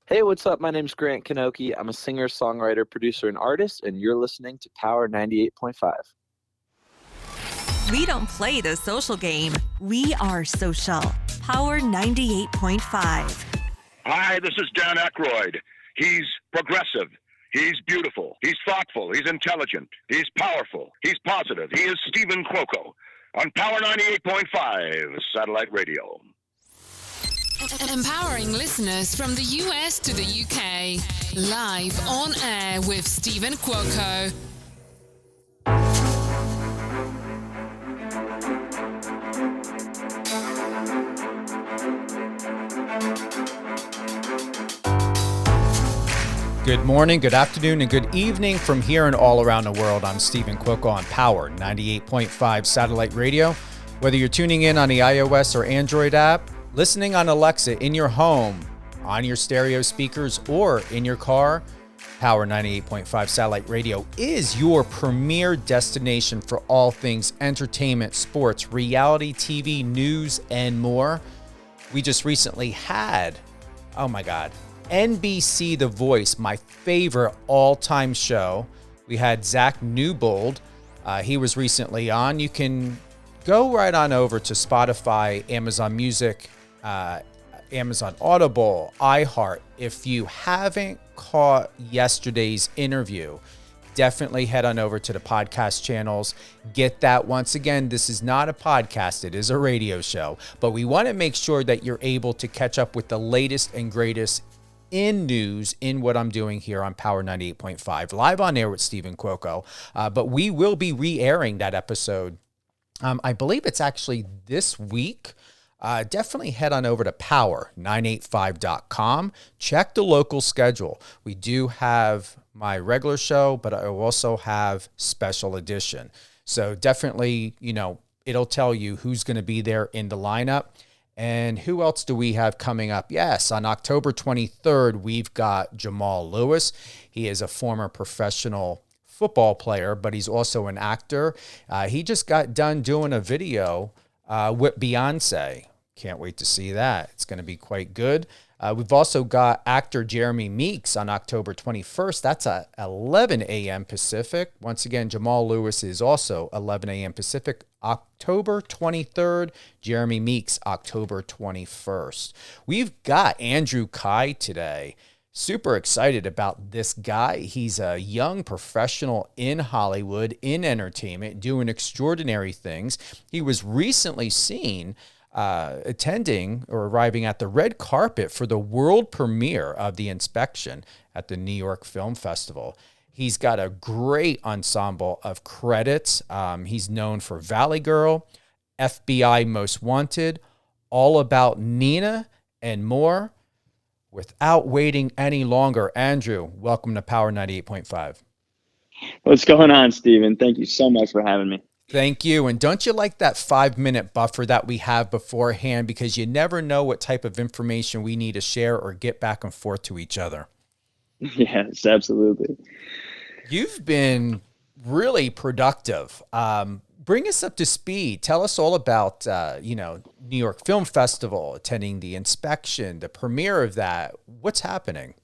Hey, what's up? My name's Grant Kanoki. I'm a singer, songwriter, producer, and artist, and you're listening to Power 98.5. We don't play the social game. We are social. Power 98.5. Hi, this is Dan Aykroyd. He's progressive. He's beautiful. He's thoughtful. He's intelligent. He's powerful. He's positive. He is Steven Cuoco on Power 98.5 Satellite Radio. Empowering listeners from the US to the UK. Live on air with Steven Cuoco. Good morning, good afternoon, and good evening from here and all around the world. I'm Steven Cuoco on Power 98.5 Satellite Radio. Whether you're tuning in on the iOS or Android app, listening on Alexa in your home, on your stereo speakers, or in your car, Power 98.5 Satellite Radio is your premier destination for all things entertainment, sports, reality TV, news, and more. We just recently had, oh my God, NBC The Voice, my favorite all-time show. We had Zach Newbold. He was recently on. You can go right on over to Spotify, Amazon Music, Amazon Audible, iHeart. If you haven't caught yesterday's interview, definitely head on over to the podcast channels. Get that. Once again, this is not a podcast. It is a radio show. But we want to make sure that you're able to catch up with the latest and greatest in news in what I'm doing here on Power 98.5, live on air with Steven Cuoco. But we will be re-airing that episode. I believe it's actually this week. Definitely head on over to power985.com. Check the local schedule. We do have my regular show, but I also have special edition. So definitely, it'll tell you who's going to be there in the lineup. And who else do we have coming up? Yes, on October 23rd, we've got Jamal Lewis. He is a former professional football player, but he's also an actor. He just got done doing a video with Beyonce. Can't wait to see that. It's going to be quite good. We've also got actor Jeremy Meeks on October 21st. That's at 11 a.m. Pacific. Once again, Jamal Lewis is also 11 a.m. Pacific. October 23rd, Jeremy Meeks, October 21st. We've got Andrew Kai today. Super excited about this guy. He's a young professional in Hollywood, in entertainment, doing extraordinary things. He was recently seen attending or arriving at the red carpet for the world premiere of The Inspection at the New York Film Festival. He's got a great ensemble of credits. He's known for Valley Girl, FBI Most Wanted, All About Nina, and more. Without waiting any longer, Andrew, welcome to Power 98.5. What's going on, Steven? Thank you so much for having me. Thank you. And don't you like that 5-minute buffer that we have beforehand? Because you never know what type of information we need to share or get back and forth to each other. Yes, absolutely. You've been really productive. Bring us up to speed. Tell us all about, New York Film Festival, attending The Inspection, the premiere of that. What's happening?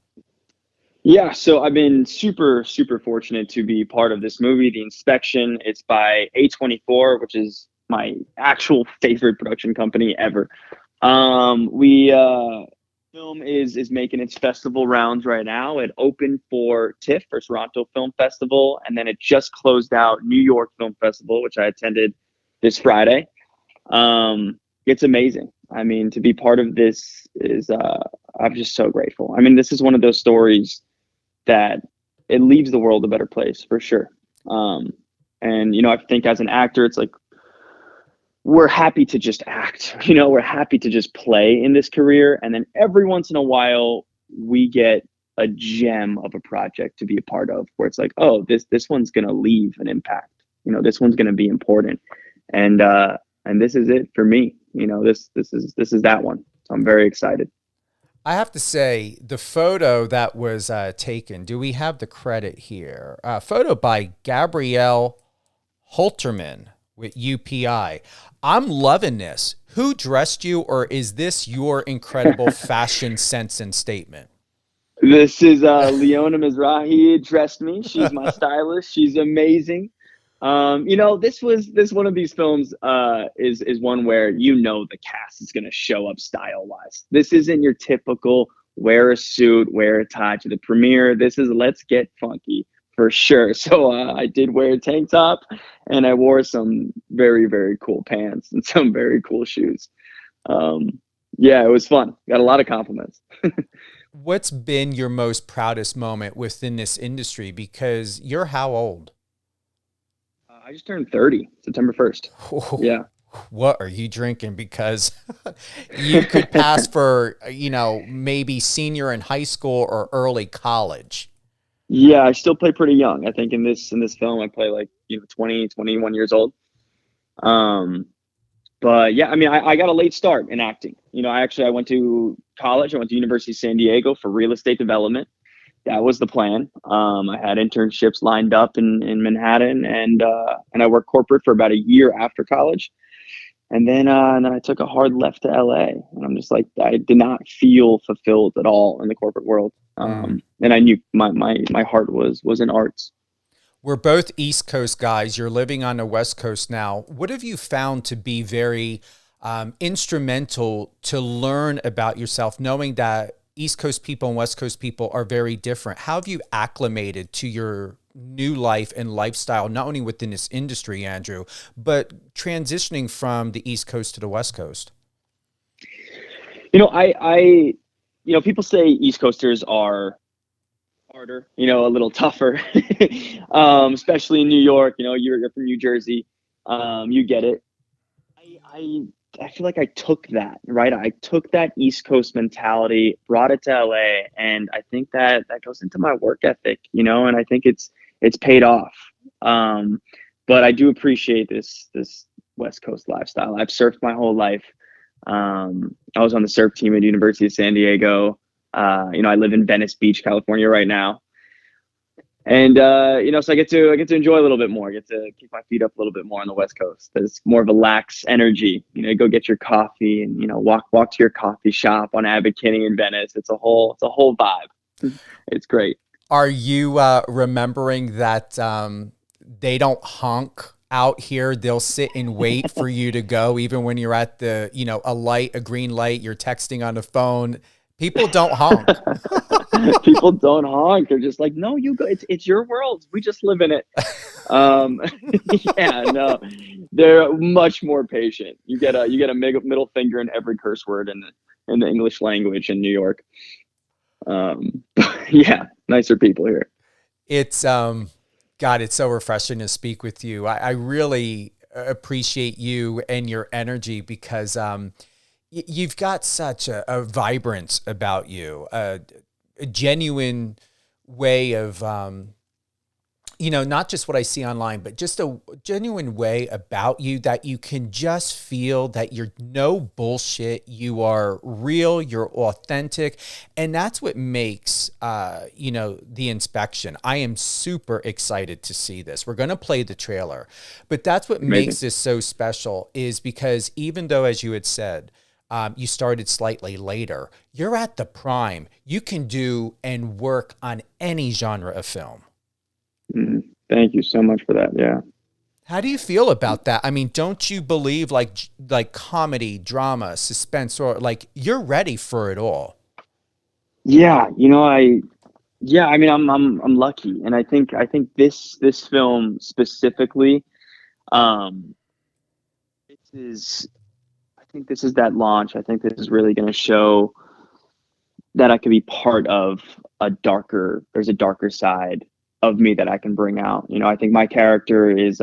Yeah, so I've been super, super fortunate to be part of this movie, The Inspection. It's by A24, which is my actual favorite production company ever. Film is making its festival rounds right now. It opened for TIFF, for Toronto Film Festival, and then it just closed out New York Film Festival, which I attended this Friday. It's amazing. I mean, to be part of this is, I'm just so grateful. I mean, this is one of those stories that it leaves the world a better place for sure. I think as an actor, it's like, we're happy to just act, we're happy to just play in this career. And then every once in a while we get a gem of a project to be a part of where it's like, oh, this one's going to leave an impact. This one's going to be important. And this is it for me. This is that one. So I'm very excited. I have to say, the photo that was taken, do we have the credit here? Photo by Gabrielle Holterman with UPI. I'm loving this. Who dressed you, or is this your incredible fashion sense and statement? This is Leona Mizrahi dressed me. She's my stylist. She's amazing. This one of these films is one where the cast is going to show up style wise. This isn't your typical wear a suit, wear a tie to the premiere. This is let's get funky for sure. So I did wear a tank top, and I wore some very, very cool pants and some very cool shoes. Yeah, it was fun. Got a lot of compliments. What's been your most proudest moment within this industry? Because you're how old? I just turned 30, September 1st. Yeah. What are you drinking? Because you could pass for, maybe senior in high school or early college. Yeah, I still play pretty young. I think in this film, I play like 20, 21 years old. But yeah, I mean, I got a late start in acting. I went to college. I went to University of San Diego for real estate development. That was the plan. I had internships lined up in Manhattan, and I worked corporate for about a year after college. And then I took a hard left to LA, and I'm just like, I did not feel fulfilled at all in the corporate world. And I knew my heart was in arts. We're both East Coast guys. You're living on the West Coast now. What have you found to be very instrumental to learn about yourself, knowing that East Coast people and West Coast people are very different? How have you acclimated to your new life and lifestyle, not only within this industry, Andrew, but transitioning from the East Coast to the West Coast? People say East Coasters are harder, a little tougher, especially in New York. You're from New Jersey. You get it. I feel like I took that, right? I took that East Coast mentality, brought it to LA, and I think that goes into my work ethic, and I think it's paid off. But I do appreciate this West Coast lifestyle. I've surfed my whole life. I was on the surf team at University of San Diego. I live in Venice Beach, California right now. And, so I get to enjoy a little bit more. I get to keep my feet up a little bit more on the West Coast. There's more of a lax energy. Go get your coffee and, walk to your coffee shop on Abbot Kinney in Venice. It's a whole vibe. It's great. Are you remembering that they don't honk out here? They'll sit and wait for you to go, even when you're at the, a green light, you're texting on the phone. People don't honk. People don't honk. They're just like, no, you go. It's your world. We just live in it. Yeah, no, they're much more patient. You get a middle finger in every curse word in the English language in New York. Yeah, nicer people here. It's God, it's so refreshing to speak with you. I really appreciate you and your energy, because you've got such a vibrance about you, a genuine way of, not just what I see online, but just a genuine way about you that you can just feel that you're no bullshit. You are real, you're authentic. And that's what makes, the inspection. I am super excited to see this. We're going to play the trailer, but that's what makes this so special, is because even though, as you had said, you started slightly later, you're at the prime. You can do and work on any genre of film. Thank you so much for that. Yeah. How do you feel about that? I mean, don't you believe like comedy, drama, suspense, or like you're ready for it all? Yeah. I'm lucky. And I think this film specifically, this is that launch. I think this is really going to show that I could be part of there's a darker side of me that I can bring out. I think my character is,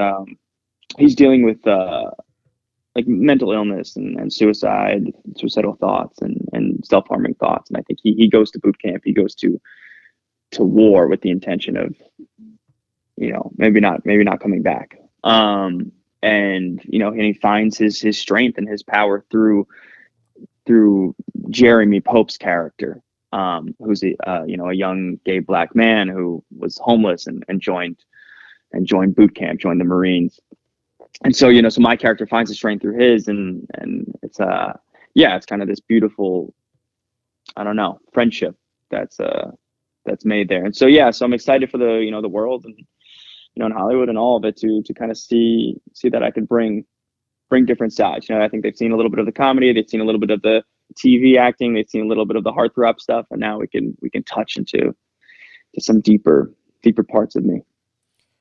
he's dealing with, like mental illness and suicidal thoughts and self-harming thoughts. And I think he goes to boot camp. He goes to war with the intention of, maybe not coming back. And he finds his strength and his power through Jeremy Pope's character, who's a young gay black man who was homeless and joined boot camp, joined the Marines. And so, so my character finds his strength through his, and it's it's kind of this beautiful, I don't know, friendship that's that's made there. And so, yeah, so I'm excited for the, the world and, in Hollywood and all of it to kind of see that I could bring different sides. I think they've seen a little bit of the comedy, they've seen a little bit of the TV acting, they've seen a little bit of the heartthrob stuff, and now we can touch into some deeper parts of me.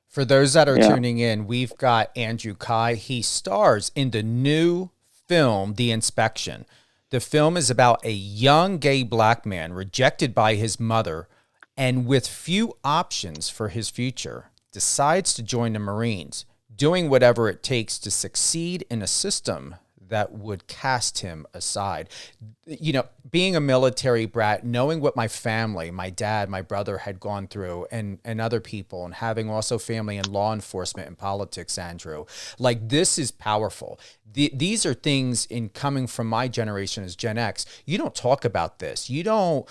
For those that are tuning in, we've got Andrew Kai. He stars in the new film, The Inspection. The film is about a young gay black man rejected by his mother and with few options for his future, decides to join the Marines, doing whatever it takes to succeed in a system that would cast him aside. Being a military brat, knowing what my family, my dad, my brother had gone through and other people, and having also family in law enforcement and politics, Andrew, like, this is powerful. These are things in coming from my generation as Gen X. You don't talk about this. You don't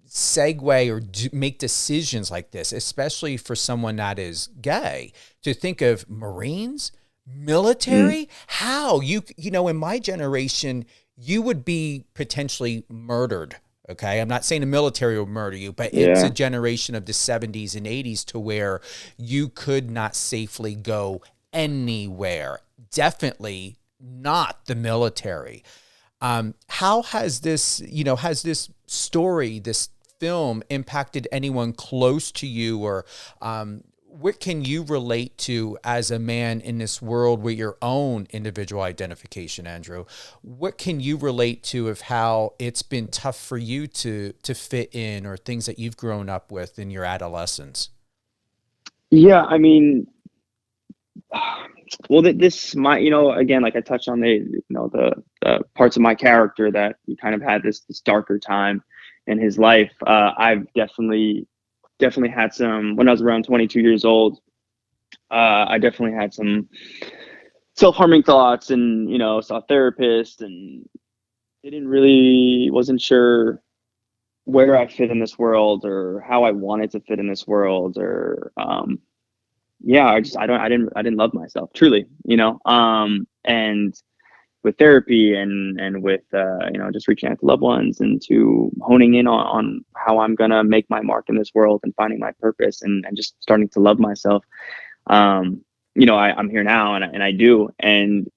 segue or make decisions like this, especially for someone that is gay, to think of Marines, military. How in my generation, you would be potentially murdered. Okay. I'm not saying the military will murder you, but it's a generation of the 70s and 80s to where you could not safely go anywhere. Definitely not the military. How has this story, this film, impacted anyone close to you, or what can you relate to as a man in this world with your own individual identification, Andrew? What can you relate to of how it's been tough for you to fit in, or things that you've grown up with in your adolescence? Yeah, I mean, well, again, like I touched on the parts of my character that he kind of had this darker time in his life. I've definitely had some, when I was around 22 years old, I definitely had some self-harming thoughts, and, saw a therapist, and wasn't sure where I fit in this world or how I wanted to fit in this world, or, I didn't love myself truly, and with therapy and with, just reaching out to loved ones and to honing in on how I'm going to make my mark in this world and finding my purpose and just starting to love myself. I'm here now, and I do. And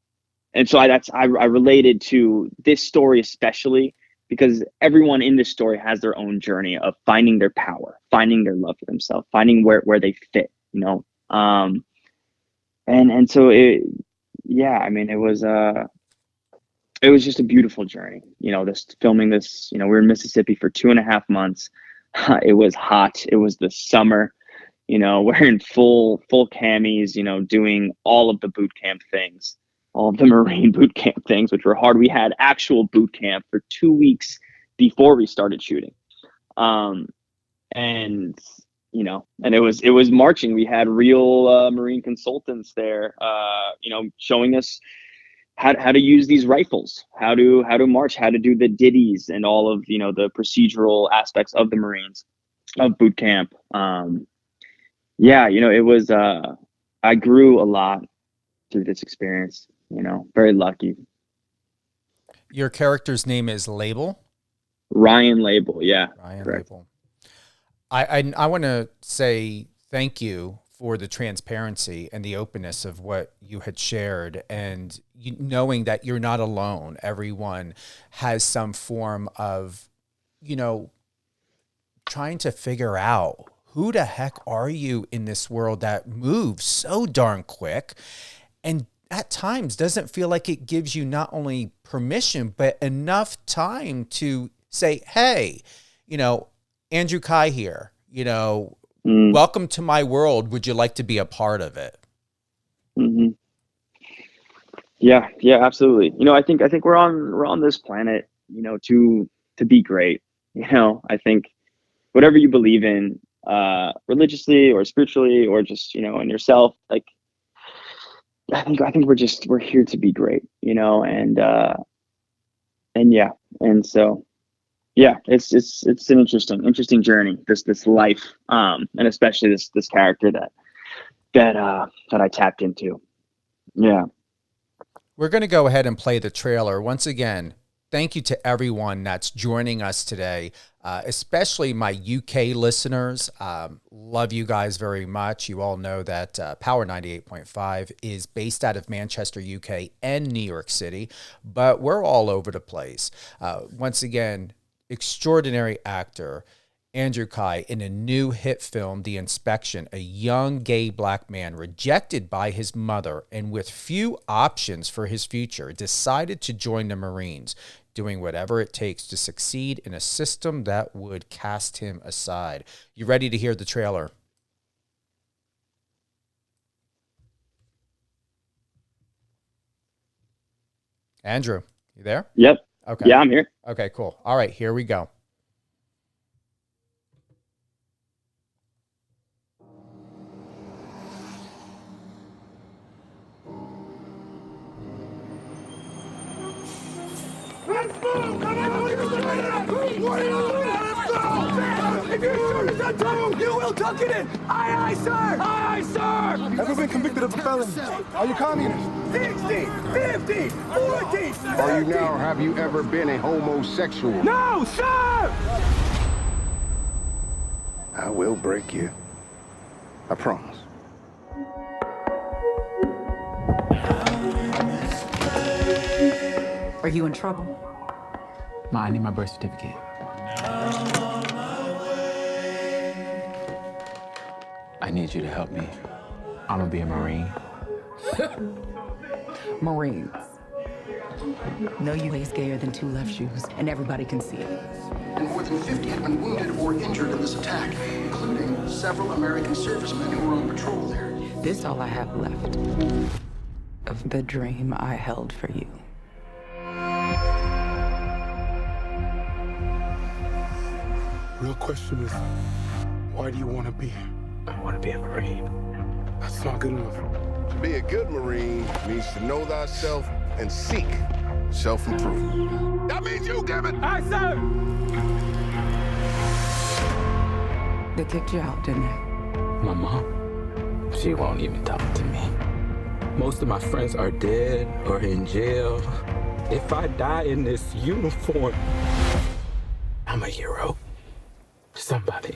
so I related to this story, especially because everyone in this story has their own journey of finding their power, finding their love for themselves, finding where they fit, and so it was just a beautiful journey, filming this, we were in Mississippi for 2.5 months. It was hot. It was the summer, wearing full camis, doing all of the boot camp things, all of the Marine boot camp things, which were hard. We had actual boot camp for 2 weeks before we started shooting. And it was marching. We had real Marine consultants there, showing us how to use these rifles, how to march, how to do the ditties, and all of the procedural aspects of the Marines, of boot camp. It was I grew a lot through this experience. Very lucky. Your character's name is Label? Ryan Label, yeah. Ryan correct. Label. I want to say thank you for the transparency and the openness of what you had shared, and knowing that you're not alone. Everyone has some form of, trying to figure out who the heck are you in this world that moves so darn quick, and at times doesn't feel like it gives you not only permission, but enough time to say, hey, Andrew Kai here, welcome to my world. Would you like to be a part of it? Mm-hmm. Yeah, absolutely. I think we're on this planet, to be great. I think whatever you believe in, religiously or spiritually, or just, in yourself, like, I think we're here to be great, and so, yeah, it's an interesting journey, this life, and especially this character that I tapped into. Yeah. We're going to go ahead and play the trailer. Once again, thank you to everyone that's joining us today, especially my UK listeners. Love you guys very much. You all know that Power 98.5 is based out of Manchester, UK and New York City, but we're all over the place. Once again, extraordinary actor Andrew Kai in a new hit film, The Inspection, a young gay black man rejected by his mother and with few options for his future decided to join the Marines, doing whatever it takes to succeed in a system that would cast him aside. You ready to hear the trailer? Andrew, you there? Yep. Okay. Yeah, I'm here. Okay, cool. All right, here we go. If you shoot us on time, you will tuck it in. Aye, aye, sir. Aye, aye, sir. Ever been convicted of a felony? Are you communist? 60, 50, 40. Are you now, or have you ever been a homosexual? No, sir. I will break you. I promise. Are you in trouble? Ma, I need my birth certificate. I need you to help me. I'm gonna be a Marine. Marines. No, you ain't gayer than two left shoes, and everybody can see it. And more than 50 have been wounded or injured in this attack, including several American servicemen who were on patrol there. This all I have left of the dream I held for you. Real question is, why do you want to be here? I want to be a Marine. That's not good enough. To be a good Marine means to know thyself and seek self-improvement. That means you, damn it! Aye, sir. They kicked you out, didn't they? My mom, she won't even talk to me. Most of my friends are dead or in jail. If I die in this uniform, I'm a hero. Somebody.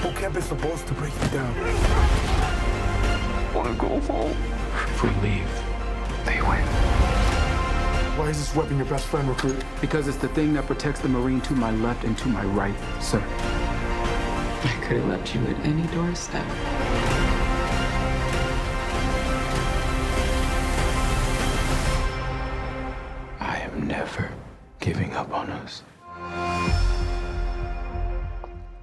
Who camp is supposed to break you down? Want to go home? If we leave, they win. Why is this weapon your best friend, recruit? Because it's the thing that protects the Marine to my left and to my right, sir. I could have left you at any doorstep. I am never giving up on us.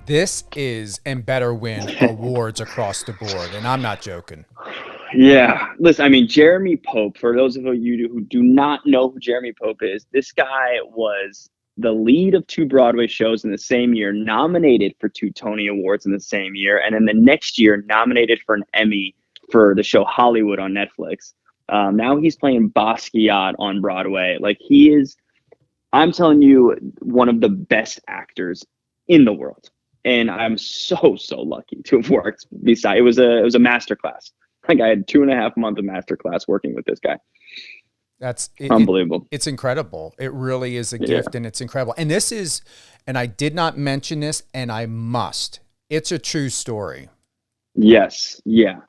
This is and better win awards across the board, and I'm not joking. Yeah. Listen, I mean, Jeremy Pope, for those of you who do not know who Jeremy Pope is, this guy was the lead of 2 Broadway shows in the same year, nominated for 2 Tony Awards in the same year, and then the next year nominated for an Emmy for the show Hollywood on Netflix. Now he's playing Basquiat on Broadway. Like, he is, I'm telling you, one of the best actors in the world. And I'm so lucky to have worked beside. It was a masterclass. I think I had 2.5 months of masterclass working with this guy. That's unbelievable. It's incredible. It really is a gift, and it's incredible. And this is, and I did not mention this, and I must. It's a true story. Yes. Yeah.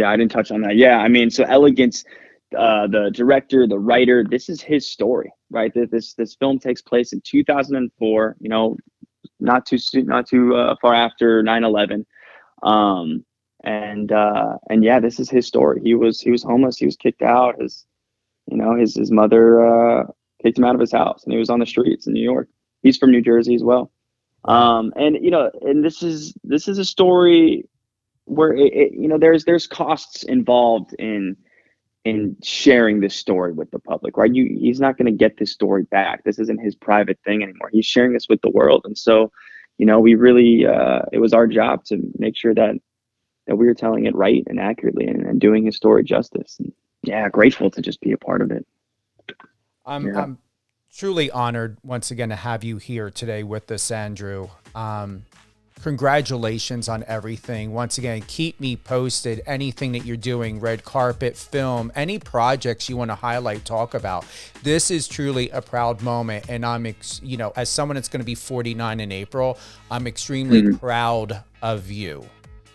I didn't touch on that. Yeah. I mean, so Elegance, the director, the writer, this is his story, right? This film takes place in 2004. You know, not too far after 9/11. And yeah, this is his story. He was homeless. He was kicked out. His mother kicked him out of his house, and he was on the streets in New York. He's from New Jersey as well. And this is a story where there's costs involved in sharing this story with the public, right? He's not going to get this story back. This isn't his private thing anymore. He's sharing this with the world. And so, we really, it was our job to make sure that we were telling it right and accurately and doing his story justice. And yeah, grateful to just be a part of it. I'm truly honored once again to have you here today with us, Andrew. congratulations on everything. Once again, keep me posted. Anything that you're doing, red carpet, film, any projects you want to highlight, talk about. This is truly a proud moment. And I'm, as someone that's going to be 49 in April, I'm extremely proud of you.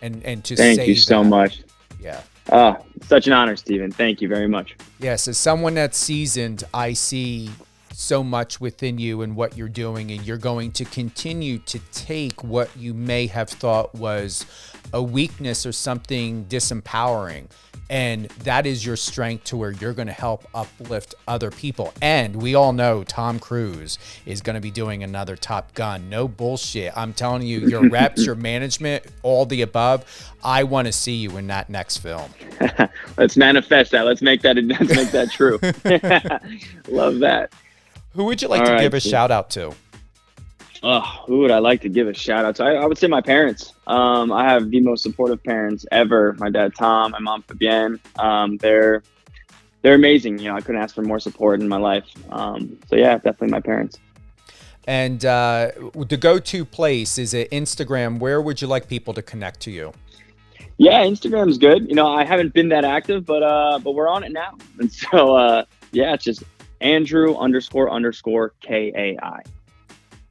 And to say thank you so much. Yeah. Oh, such an honor, Steven. Thank you very much. Yes, as someone that's seasoned, I see so much within you and what you're doing, and you're going to continue to take what you may have thought was a weakness or something disempowering, and that is your strength to where you're going to help uplift other people. And we all know Tom Cruise is going to be doing another Top Gun. No bullshit. I'm telling you, your reps, your management, all the above. I want to see you in that next film. Let's manifest that. Let's make that true. Love that. Who would you like to give a shout out to? Oh, who would I like to give a shout out to? I would say my parents. I have the most supportive parents ever. My dad, Tom, my mom, Fabienne. They're amazing. I couldn't ask for more support in my life. So yeah, definitely my parents. And the go-to place, is it Instagram? Where would you like people to connect to you? Yeah, Instagram's good. I haven't been that active, but we're on it now. And so yeah, it's just Andrew__KAI.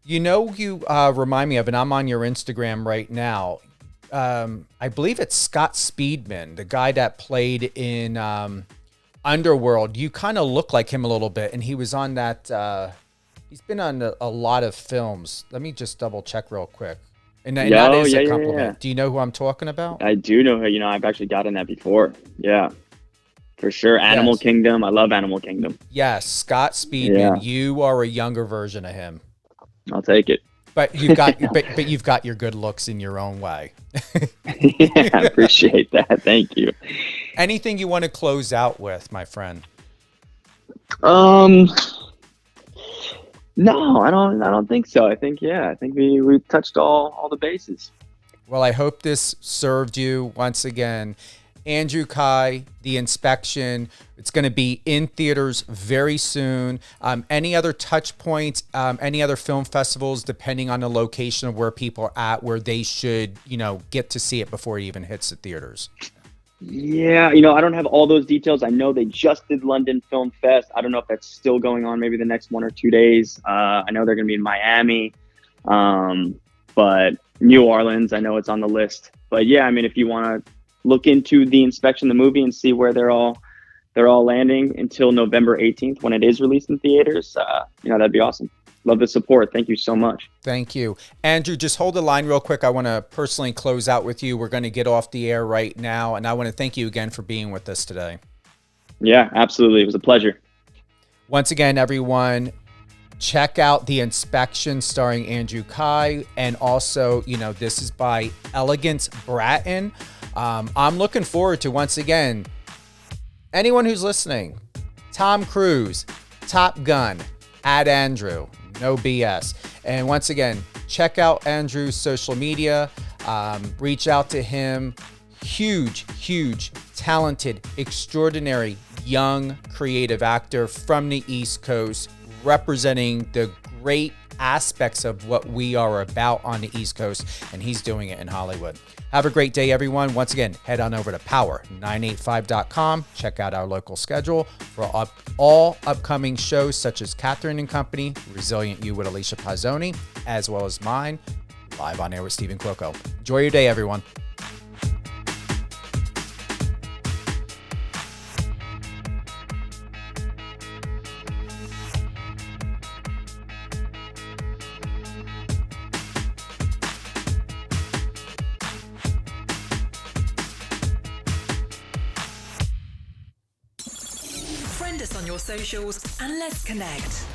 You remind me of, and I'm on your Instagram right now. I believe it's Scott Speedman, the guy that played in Underworld. You kind of look like him a little bit, and he was on that. He's been on a lot of films. Let me just double check real quick. And that is a compliment. Yeah. Do you know who I'm talking about? I do know who. I've actually gotten that before. Yeah. For sure. Animal Kingdom. I love Animal Kingdom. Yes, Scott Speedman. Yeah. You are a younger version of him. I'll take it. But you've got but you've got your good looks in your own way. Yeah, I appreciate that. Thank you. Anything you want to close out with, my friend? No, I don't think so. I think we touched all the bases. Well, I hope this served you once again. Andrew Kai, The Inspection. It's going to be in theaters very soon. Any other touch points, any other film festivals, depending on the location of where people are at, where they should, get to see it before it even hits the theaters? Yeah, I don't have all those details. I know they just did London Film Fest. I don't know if that's still going on, maybe the next 1 or 2 days. I know they're going to be in Miami, but New Orleans, I know it's on the list. But yeah, if you want to look into The Inspection, the movie, and see where they're all landing until November 18th when it is released in theaters. That'd be awesome. Love the support. Thank you so much. Thank you. Andrew, just hold the line real quick. I want to personally close out with you. We're going to get off the air right now, and I want to thank you again for being with us today. Yeah, absolutely. It was a pleasure. Once again, everyone, check out The Inspection starring Andrew Kai, and also, this is by Elegance Bratton. I'm looking forward to, once again, anyone who's listening, Tom Cruise, Top Gun, @Andrew, no BS. And once again, check out Andrew's social media, reach out to him. Huge, talented, extraordinary, young, creative actor from the East Coast, representing the great aspects of what we are about on the East Coast, and he's doing it in Hollywood. Have a great day, everyone. Once again, head on over to power985.com. Check out our local schedule for all upcoming shows such as Catherine and Company, Resilient You with Alicia Pazzoni, as well as mine, Live on Air with Steven Cuoco. Enjoy your day, everyone. Friend us on your socials and let's connect.